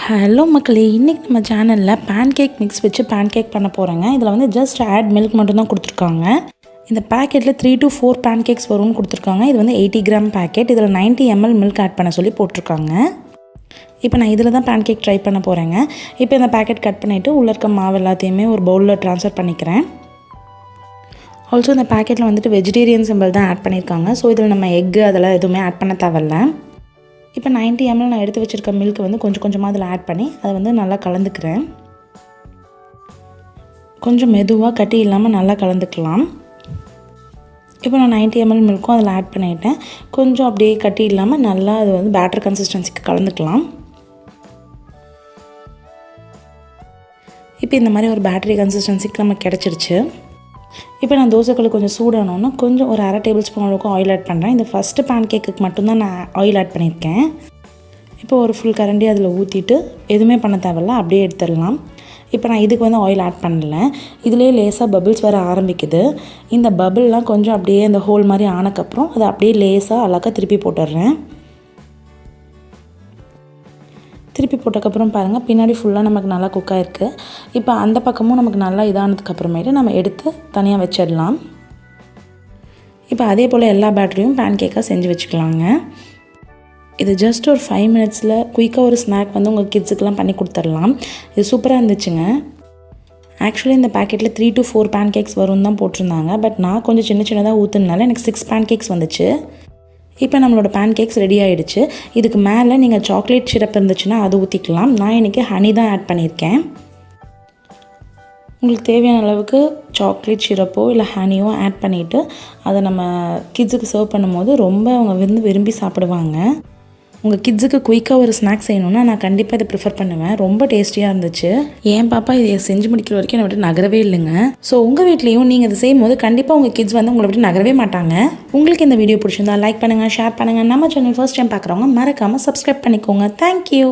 Hello மக்களே, இன்றைக்கி நம்ம சேனலில் பேன்கேக் மிக்ஸ் வச்சு பேன்கேக் பண்ண போகிறேங்க. இதில் வந்து ஜஸ்ட் ஆட் மில்க் மட்டும்தான் கொடுத்துருக்காங்க. இந்த பேக்கெட்டில் 3 to 4 பேன்கேக்ஸ் வரும்னு கொடுத்துருக்காங்க. இது வந்து 80 கிராம் பேக்கெட். இதில் 90 ml மில்க் ஆட் பண்ண சொல்லி போட்டிருக்காங்க. இப்போ நான் இதில் தான் பேன்கேக் ட்ரை பண்ண போகிறேங்க. இப்போ இந்த பேக்கெட் கட் பண்ணிவிட்டு உள்ளே இருக்க மாவு எல்லாத்தையுமே ஒரு பவுலில் ட்ரான்ஸ்ஃபர் பண்ணிக்கிறேன். ஆல்சோ இந்த பேக்கெட்டில் வந்துட்டு வெஜிடேரியன் சிம்பிள் தான் ஆட் பண்ணியிருக்காங்க. ஸோ இதில் நம்ம எக்கு அதெல்லாம் எதுவுமே ஆட் பண்ண தேவையில்ல. இப்போ 90 ml நான் எடுத்து வச்சுருக்க மில்க் வந்து கொஞ்சம் கொஞ்சமாக அதில் ஆட் பண்ணி அதை வந்து நல்லா கலந்துக்கிறேன். கொஞ்சம் மெதுவாக கட்டி இல்லாமல் நல்லா கலந்துக்கலாம். இப்போ நான் 90 ml மில்க்கும் அதில் ஆட் பண்ணிவிட்டேன். கொஞ்சம் அப்படியே கட்டி இல்லாமல் நல்லா அது வந்து பேட்டர் கன்சிஸ்டன்சிக்கு கலந்துக்கலாம். இப்போ இந்த மாதிரி ஒரு பேட்டரி கன்சிஸ்டன்சிக்கு நமக்கு கிடச்சிருச்சு. இப்போ நான் தோசைக்கல் கொஞ்சம் சூடானோன்னா கொஞ்சம் ஒரு 1/2 டேபிள் ஸ்பூன் அளவுக்கு ஆயில் ஆட் பண்ணுறேன். இந்த ஃபஸ்ட்டு பேன்கேக்குக்கு மட்டும்தான் நான் ஆயில் ஆட் பண்ணியிருக்கேன். இப்போ ஒரு ஃபுல் கரண்டி அதில் ஊற்றிட்டு எதுவுமே பண்ண தேவையில்ல, அப்படியே எடுத்துடலாம். இப்போ நான் இதுக்கு வந்து ஆயில் ஆட் பண்ணல. இதுலேயே லேசாக பபிள்ஸ் வர ஆரம்பிக்குது. இந்த பபிள்லாம் கொஞ்சம் அப்படியே அந்த ஹோல் மாதிரி ஆனக்கப்புறம் அதை அப்படியே லேசாக அழகாக திருப்பி போட்டுடுறேன். திருப்பி போட்டதுக்கப்புறம் பாருங்கள், பின்னாடி ஃபுல்லாக நமக்கு நல்லா குக் ஆகிருக்கு. இப்போ அந்த பக்கமும் நமக்கு நல்லா இதானதுக்கப்புறமேட்டு நம்ம எடுத்து தனியாக வச்சிடலாம். இப்போ அதே போல் எல்லா பேட்டரியும் பேன்கேக்காக செஞ்சு வச்சுக்கலாங்க. இது ஜஸ்ட் ஒரு 5 மினிட்ஸில் குயிக்காக ஒரு ஸ்நாக் வந்து உங்கள் கிட்ஸுக்கெலாம் பண்ணி கொடுத்துடலாம். இது சூப்பராக இருந்துச்சுங்க. ஆக்சுவலி இந்த பேக்கெட்டில் 3 to 4 பேன்கேக்ஸ் வரும்னு தான் போட்டிருந்தாங்க. பட் நான் கொஞ்சம் சின்னதாக ஊற்றுனால எனக்கு 6 பேன்கேக்ஸ் வந்துச்சு. இப்போ நம்மளோட பேன்கேக்ஸ் ரெடி ஆகிடுச்சு. இதுக்கு மேலே நீங்கள் சாக்லேட் சிரப் இருந்துச்சுன்னா அது ஊற்றிக்கலாம். நான் இன்றைக்கி ஹனி தான் ஆட் பண்ணியிருக்கேன். உங்களுக்கு தேவையான அளவுக்கு சாக்லேட் சிரப்போ இல்லை ஹனியோ ஆட் பண்ணிவிட்டு அதை நம்ம கிட்ஸுக்கு சர்வ் பண்ணும்போது ரொம்ப அவங்க வந்து விரும்பி சாப்பிடுவாங்க. உங்கள் கிட்ஸுக்கு குயிக்காக ஒரு ஸ்நாக்ஸ் செய்யணுன்னா நான் கண்டிப்பாக இதை ப்ரிஃபர் பண்ணுவேன். ரொம்ப டேஸ்டியாக இருந்துச்சு. என் பாப்பா இதை செஞ்சு முடிக்கிற வரைக்கும் என்னை விட்டு நகரவே இல்லைங்க. ஸோ உங்கள் வீட்லேயும் நீங்கள் இதை செய்யும் போது கண்டிப்பாக உங்கள் கிட்ஸ் வந்து உங்களை விட்டு நகரவே மாட்டாங்க. உங்களுக்கு இந்த வீடியோ பிடிச்சிருந்தா லைக் பண்ணுங்கள், ஷேர் பண்ணுங்கள். நம்ம சேனல் ஃபர்ஸ்ட் டைம் பார்க்குறவங்க மறக்காமல் சப்ஸ்கிரைப் பண்ணிக்கோங்க. தேங்க்யூ.